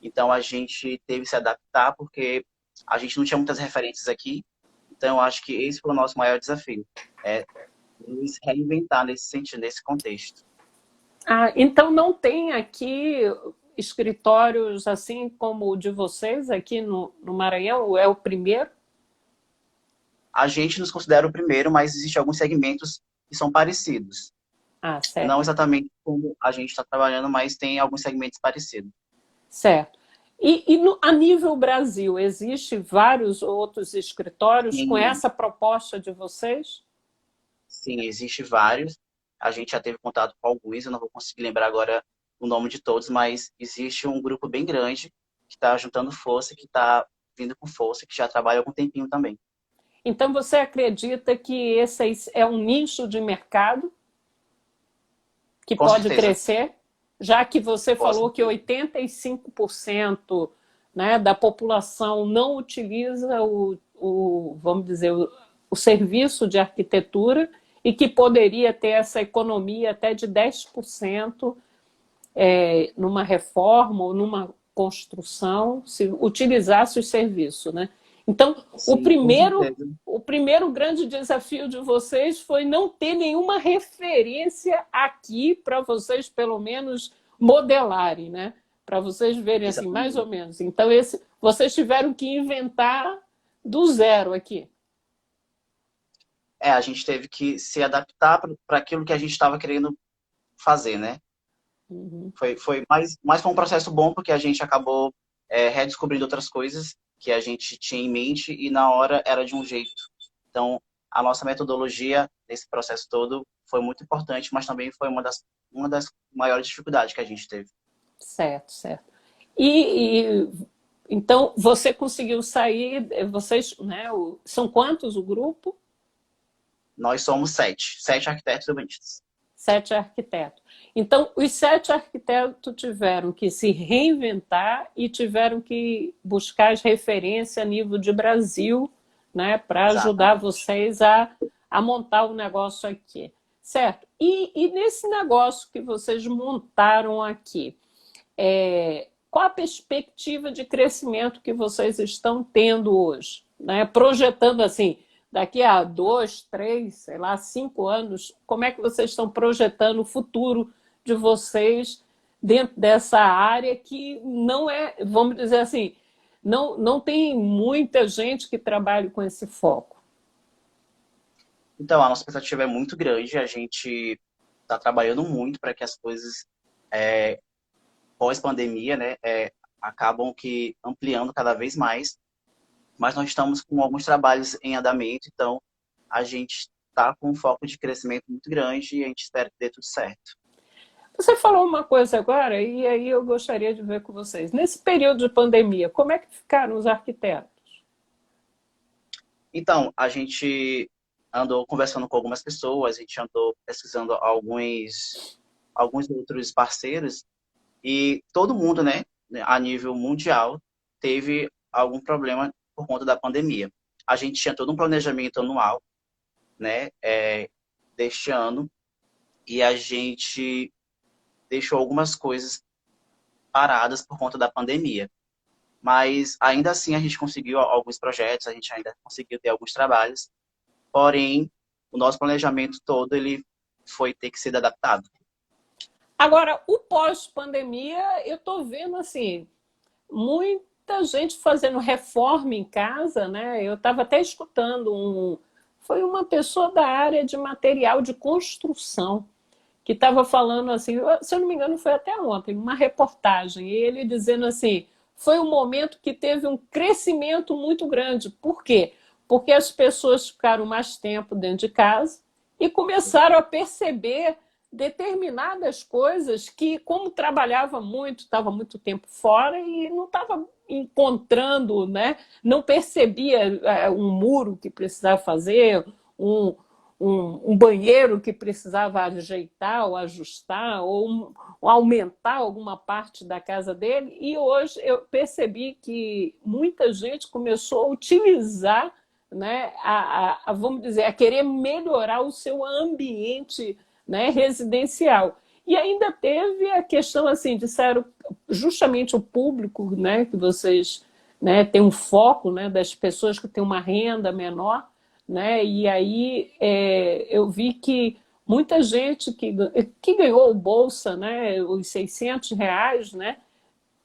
Então, a gente teve que se adaptar porque a gente não tinha muitas referências aqui. Então, eu acho que esse foi o nosso maior desafio, é nos reinventar nesse sentido, nesse contexto.
Ah, então não tem aqui escritórios assim como o de vocês aqui no Maranhão? É o primeiro?
A gente nos considera o primeiro, mas existem alguns segmentos que são parecidos.
Ah,
Não
certo.
exatamente como a gente está trabalhando, mas tem alguns segmentos parecidos.
Certo. A nível Brasil, existe vários outros escritórios com
Sim,
essa proposta de vocês?
sim, existe vários. A gente já teve contato com alguns, eu não vou conseguir lembrar agora o nome de todos, mas existe um grupo bem grande que está juntando força, que está vindo com força, que já trabalha há algum tempinho também.
Então você acredita que esse é um nicho de mercado que
Com
pode
certeza,
crescer, já que você
com
falou que
certeza.
85%, né, da população não utiliza vamos dizer, o serviço de arquitetura e que poderia ter essa economia até de 10% numa reforma ou numa construção, se utilizasse o serviço, né? Então,
Sim, com certeza.
o primeiro grande desafio de vocês foi não ter nenhuma referência aqui para vocês, pelo menos, modelarem, né? Para vocês verem assim, mais ou
Exatamente.
menos. Então, vocês tiveram que inventar do zero aqui.
A gente teve que se adaptar para aquilo que a gente estava querendo fazer, né?
Uhum.
Mas foi um processo bom porque a gente acabou redescobrindo outras coisas que a gente tinha em mente e na hora era de um jeito. Então, a nossa metodologia nesse processo todo foi muito importante, mas também foi uma das maiores dificuldades que a gente teve.
Certo, certo. Então você conseguiu sair, vocês, né? São quantos o grupo?
Nós somos sete arquitetos urbanistas.
7 arquitetos. Então, os 7 arquitetos tiveram que se reinventar e tiveram que buscar as referências a nível de Brasil, né, para ajudar
Exatamente.
vocês a montar o negócio aqui. Certo? E nesse negócio que vocês montaram aqui, qual a perspectiva de crescimento que vocês estão tendo hoje? Né? Projetando assim, daqui a 2, 3, sei lá, 5 anos, como é que vocês estão projetando o futuro de vocês dentro dessa área que não é, vamos dizer assim, não tem muita gente que trabalhe com esse foco.
Então, a nossa expectativa é muito grande, a gente está trabalhando muito para que as coisas pós-pandemia, né, acabam que ampliando cada vez mais. mas nós estamos com alguns trabalhos em andamento, então a gente está com um foco de crescimento muito grande e a gente espera que dê tudo certo.
Você falou uma coisa agora, e aí eu gostaria de ver com vocês. Nesse período de pandemia, como é que ficaram os arquitetos?
Então, a gente andou conversando com algumas pessoas, a gente andou pesquisando alguns outros parceiros e todo mundo, né, a nível mundial, teve algum problema por conta da pandemia. A gente tinha todo um planejamento anual, né, deste ano e a gente deixou algumas coisas paradas por conta da pandemia. Mas ainda assim a gente conseguiu alguns projetos, a gente ainda conseguiu ter alguns trabalhos, porém o nosso planejamento todo ele foi ter que ser adaptado.
Agora, o pós-pandemia, eu estou vendo assim, muita gente fazendo reforma em casa, né? Eu estava até escutando foi uma pessoa da área de material de construção que estava falando assim, se eu não me engano, foi até ontem, uma reportagem, e ele dizendo assim, foi um momento que teve um crescimento muito grande. Por quê? Porque as pessoas ficaram mais tempo dentro de casa e começaram a perceber determinadas coisas que, como trabalhava muito, estava muito tempo fora e não estava encontrando, né? Não percebia um muro que precisava fazer, um, um banheiro que precisava ajeitar ou ajustar ou aumentar alguma parte da casa dele. E hoje eu percebi que muita gente começou a utilizar, né, vamos dizer, a querer melhorar o seu ambiente, né, residencial. E ainda teve a questão, assim, disseram justamente o público, né, que vocês, né, têm um foco, né, das pessoas que têm uma renda menor, né, e aí eu vi que muita gente que ganhou bolsa, né, os R$ 600, né,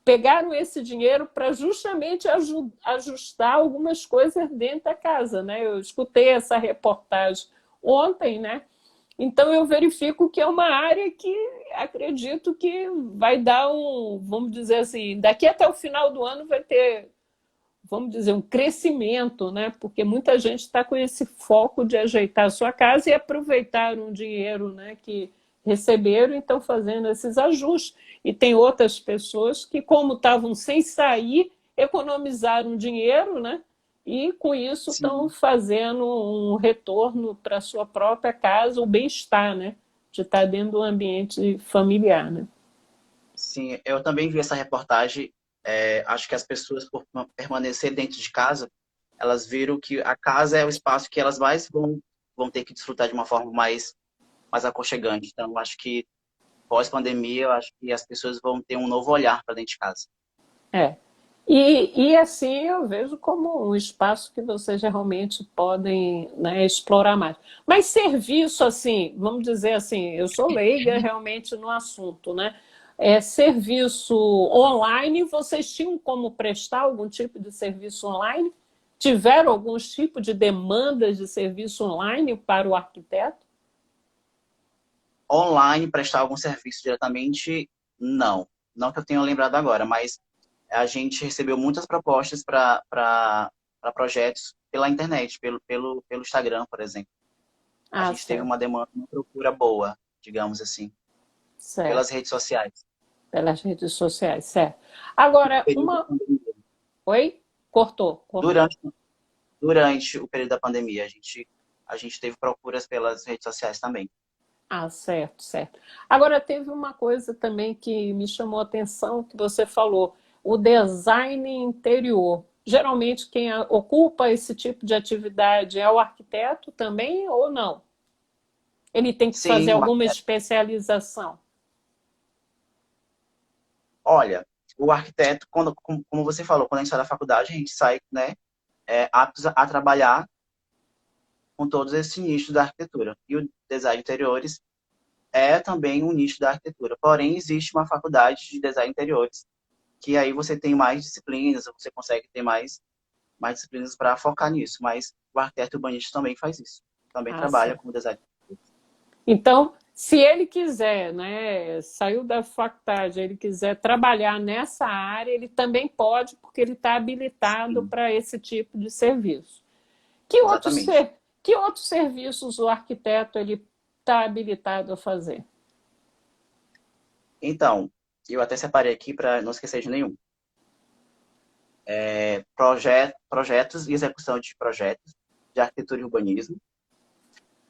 pegaram esse dinheiro para justamente ajustar algumas coisas dentro da casa, né? Eu escutei essa reportagem ontem, né? Então eu verifico que é uma área que acredito que vai dar vamos dizer assim, daqui até o final do ano vai ter, vamos dizer, um crescimento, né? Porque muita gente está com esse foco de ajeitar a sua casa e aproveitar um dinheiro, né, que receberam e estão fazendo esses ajustes. E tem outras pessoas que, como estavam sem sair, economizaram dinheiro, né? E com isso estão
Sim,
fazendo um retorno para a sua própria casa, o bem-estar, né? De estar dentro do ambiente familiar, né?
sim, eu também vi essa reportagem. Acho que as pessoas, por permanecer dentro de casa, elas viram que a casa é o espaço que elas mais vão ter que desfrutar de uma forma mais aconchegante. Então, acho que pós-pandemia, eu acho que as pessoas vão ter um novo olhar para dentro de casa.
É. E assim eu vejo como um espaço que vocês realmente podem, né, explorar mais. Mas serviço, assim, vamos dizer assim, eu sou leiga realmente no assunto, né? Serviço online, vocês tinham como prestar algum tipo de serviço online? Tiveram alguns tipos de demandas de serviço online para o arquiteto?
Online, prestar algum serviço diretamente, não. Não que eu tenha lembrado agora, mas a gente recebeu muitas propostas para projetos pela internet, pelo Instagram, por exemplo. A
Ah,
gente teve
certo,
uma demanda, uma procura boa, digamos assim, pelas
certo.
redes sociais.
Pelas redes sociais, certo. Agora,
Período da pandemia.
Oi? Cortou, cortou.
Durante, durante o período da pandemia, a gente teve procuras pelas redes sociais também.
Ah, certo, certo. Agora, teve uma coisa também que me chamou a atenção, que você falou, o design interior. Geralmente, quem ocupa esse tipo de atividade é o arquiteto também ou não? Ele tem que fazer
Sim,
alguma especialização?
olha, o arquiteto, como você falou, quando a gente sai da faculdade, a gente sai, né, aptos a trabalhar com todos esses nichos da arquitetura. E o design de interiores é também um nicho da arquitetura. Porém, existe uma faculdade de design de interiores, que aí você tem mais disciplinas, você consegue ter mais disciplinas para focar nisso. Mas o arquiteto urbanista também faz isso. Também
Ah,
trabalha
certo.
com design.
Então, Se ele quiser, né, saiu da faculdade, ele quiser trabalhar nessa área, ele também pode, porque ele está habilitado
Sim,
para esse tipo de serviço. Que outros,
exatamente.
que outros serviços o arquiteto ele está habilitado a fazer?
Então, eu até separei aqui para não esquecer de nenhum. Projetos e execução de projetos de arquitetura e urbanismo,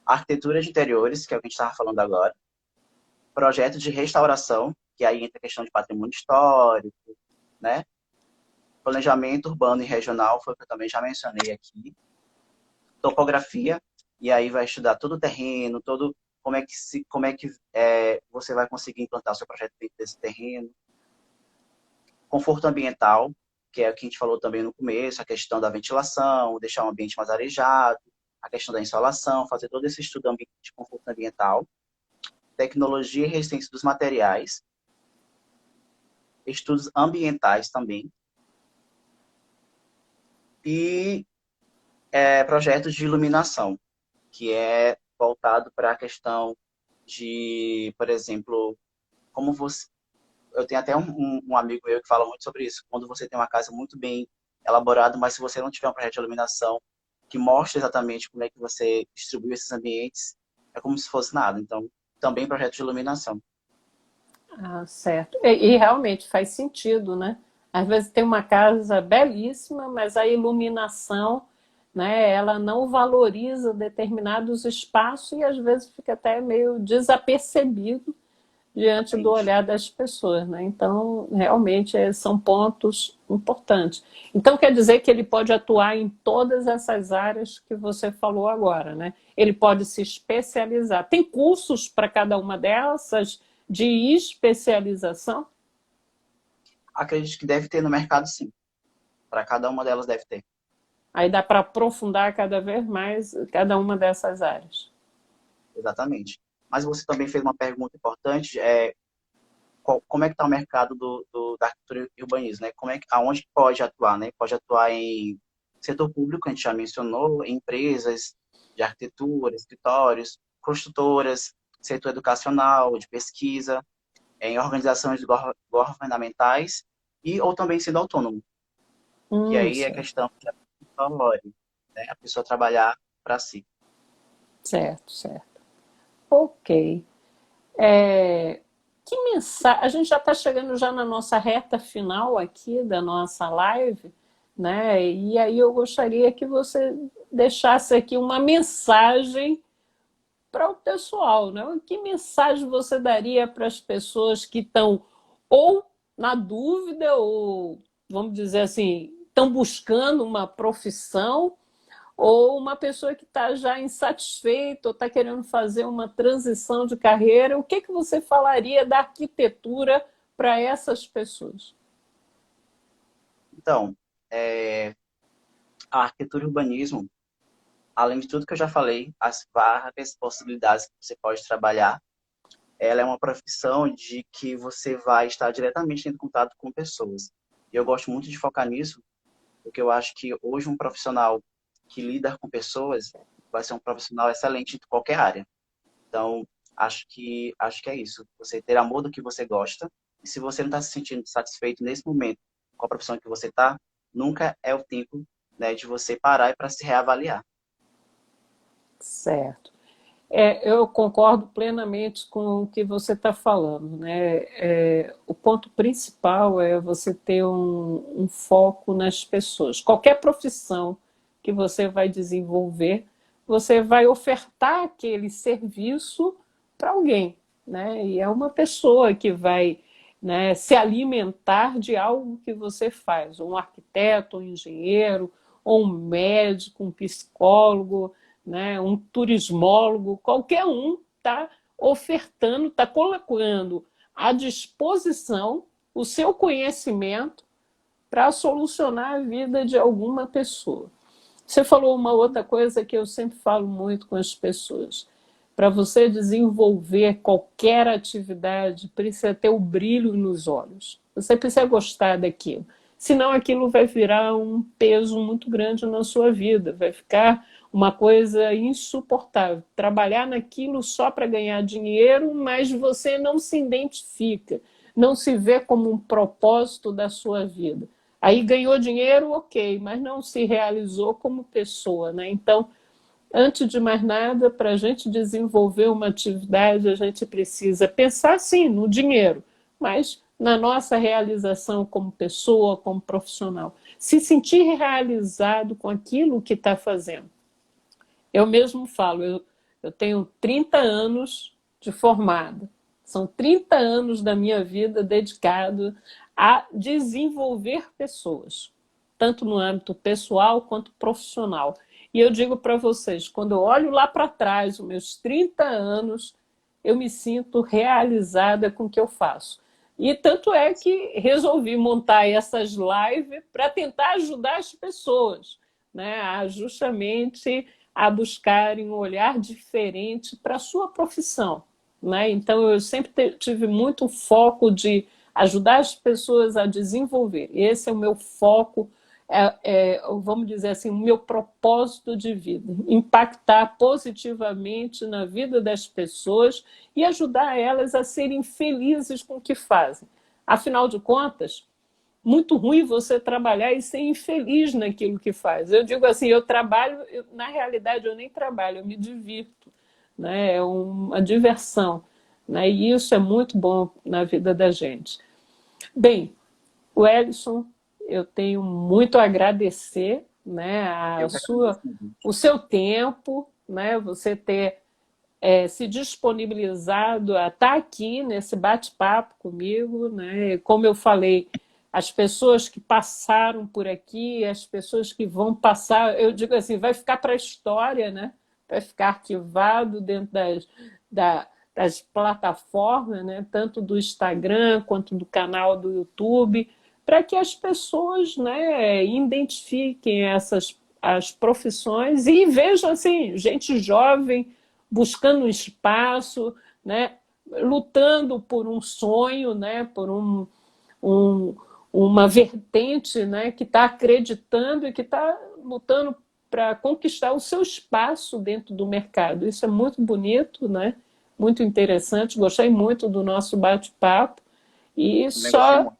arquitetura de interiores, que é o que a gente estava falando agora, projetos de restauração, que aí entra a questão de patrimônio histórico, né? Planejamento urbano e regional, foi o que eu também já mencionei aqui. Topografia, e aí vai estudar todo o terreno, todo como é que você vai conseguir implantar o seu projeto dentro desse terreno. Conforto ambiental, que é o que a gente falou também no começo, a questão da ventilação, deixar o ambiente mais arejado, a questão da insolação, fazer todo esse estudo de conforto ambiental. Tecnologia e resistência dos materiais, estudos ambientais também, e projetos de iluminação, que é voltado para a questão de, por exemplo, como você... Eu tenho até um amigo meu que fala muito sobre isso. Quando você tem uma casa muito bem elaborada, mas se você não tiver um projeto de iluminação que mostre exatamente como é que você distribui esses ambientes, é como se fosse nada. Então, também projeto de iluminação.
Ah, certo. E realmente faz sentido, né? Às vezes tem uma casa belíssima, mas a iluminação, né, ela não valoriza determinados espaços e às vezes fica até meio desapercebido diante do
Exatamente.
olhar das pessoas, né? Então, realmente são pontos importantes. Então, quer dizer que ele pode atuar em todas essas áreas que você falou agora, né? Ele pode se especializar. Tem cursos para cada uma dessas de especialização?
Acredito que deve ter no mercado, sim. Para cada uma delas deve ter.
Aí dá para aprofundar cada vez mais cada uma dessas áreas.
Exatamente. Mas você também fez uma pergunta importante, como é que está o mercado da arquitetura e urbanismo, né? Aonde pode atuar, né? Pode atuar em setor público, a gente já mencionou, em empresas de arquitetura, escritórios, construtoras, setor educacional, de pesquisa, em organizações governamentais e ou também sendo autônomo, que aí é
Certo,
questão de valore, né? A pessoa trabalhar para si.
certo, certo. Ok. É, que mensagem? A gente já está chegando já na nossa reta final aqui da nossa live, né? E aí eu gostaria que você deixasse aqui uma mensagem para o pessoal, né? Que mensagem você daria para as pessoas que estão ou na dúvida ou, vamos dizer assim, estão buscando uma profissão ou uma pessoa que está já insatisfeita ou está querendo fazer uma transição de carreira, o que, que você falaria da arquitetura para essas pessoas?
Então, a arquitetura e urbanismo, além de tudo que eu já falei, as várias possibilidades que você pode trabalhar, ela é uma profissão de que você vai estar diretamente em contato com pessoas. E eu gosto muito de focar nisso, porque eu acho que hoje um profissional que lida com pessoas vai ser um profissional excelente em qualquer área. Então, acho que é isso. Você ter amor do que você gosta, e se você não está se sentindo satisfeito nesse momento com a profissão que você está, nunca é o tempo, né, de você parar para se reavaliar.
Certo. Eu concordo plenamente com o que você está falando, né? O ponto principal é você ter um foco nas pessoas. Qualquer profissão que você vai desenvolver, você vai ofertar aquele serviço para alguém, né? E é uma pessoa que vai, né, se alimentar de algo que você faz, um arquiteto, um engenheiro, ou um médico, um psicólogo, né, um turismólogo, qualquer um está ofertando, está colocando à disposição o seu conhecimento para solucionar a vida de alguma pessoa. Você falou uma outra coisa que eu sempre falo muito com as pessoas. Para você desenvolver qualquer atividade, precisa ter o brilho nos olhos. Você precisa gostar daquilo. Senão aquilo vai virar um peso muito grande na sua vida, vai ficar uma coisa insuportável. Trabalhar naquilo só para ganhar dinheiro, mas você não se identifica, não se vê como um propósito da sua vida. Aí ganhou dinheiro, ok, mas não se realizou como pessoa, né? Então, antes de mais nada, para a gente desenvolver uma atividade, a gente precisa pensar, sim, no dinheiro, mas na nossa realização como pessoa, como profissional. Se sentir realizado com aquilo que está fazendo. Eu mesmo falo, eu tenho 30 anos de formada. São 30 anos da minha vida dedicado a desenvolver pessoas, tanto no âmbito pessoal quanto profissional. E eu digo para vocês, quando eu olho lá para trás, os meus 30 anos, eu me sinto realizada com o que eu faço. E tanto é que resolvi montar essas lives para tentar ajudar as pessoas, né, a justamente a buscarem um olhar diferente para a sua profissão, né? Então, eu sempre tive muito foco de ajudar as pessoas a desenvolver. Esse é o meu foco, vamos dizer assim, o meu propósito de vida. Impactar positivamente na vida das pessoas e ajudar elas a serem felizes com o que fazem. Afinal de contas, muito ruim você trabalhar e ser infeliz naquilo que faz. Eu digo assim, eu trabalho, na realidade eu nem trabalho, eu me divirto, né? É uma diversão, né? E isso é muito bom na vida da gente. Bem, Wellington, eu tenho muito a agradecer, né,
Eu que agradeço o convite.
o seu tempo, né, você ter se disponibilizado a estar aqui nesse bate-papo comigo, né? Como eu falei, as pessoas que passaram por aqui, as pessoas que vão passar, eu digo assim, vai ficar para a história, né? Vai ficar arquivado dentro das plataformas, né? Tanto do Instagram quanto do canal do YouTube, para que as pessoas, né, identifiquem as profissões e vejam assim, gente jovem buscando um espaço, né, lutando por um sonho, né, por um, uma vertente, né, que está acreditando e que está lutando para conquistar o seu espaço dentro do mercado. Isso é muito bonito, né? Muito interessante. Gostei muito do nosso bate-papo e
Também gostei muito.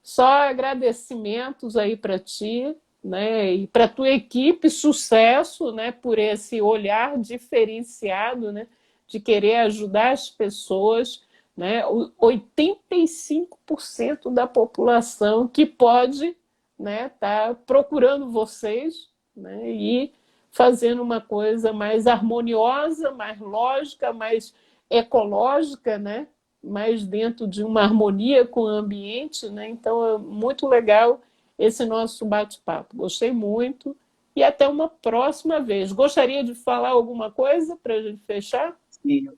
só agradecimentos aí para ti, né, e para a tua equipe, sucesso, né, por esse olhar diferenciado, né, de querer ajudar as pessoas, né, 85% da população que pode, né, tá procurando vocês, né, e fazendo uma coisa mais harmoniosa, mais lógica, mais ecológica, né, mais dentro de uma harmonia com o ambiente, né? Então é muito legal esse nosso bate-papo. Gostei muito e até uma próxima vez. Gostaria de falar alguma coisa para a gente fechar?
Sim,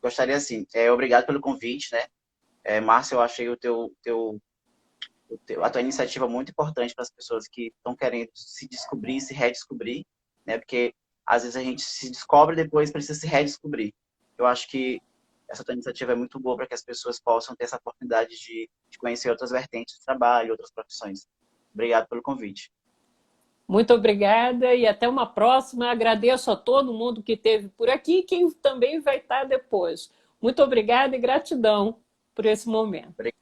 gostaria sim. Obrigado pelo convite, né? Márcio, eu achei a tua iniciativa muito importante para as pessoas que estão querendo se descobrir, se redescobrir, né? Porque às vezes a gente se descobre e depois precisa se redescobrir. Eu acho que essa tua iniciativa é muito boa para que as pessoas possam ter essa oportunidade de conhecer outras vertentes de trabalho, outras profissões. Obrigado pelo convite.
Muito obrigada e até uma próxima. Agradeço a todo mundo que esteve por aqui e quem também vai estar depois. Muito obrigada e gratidão por esse momento.
Obrigado.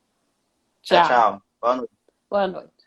Tchau,
Tchau.
tchau. Boa noite.
Boa noite.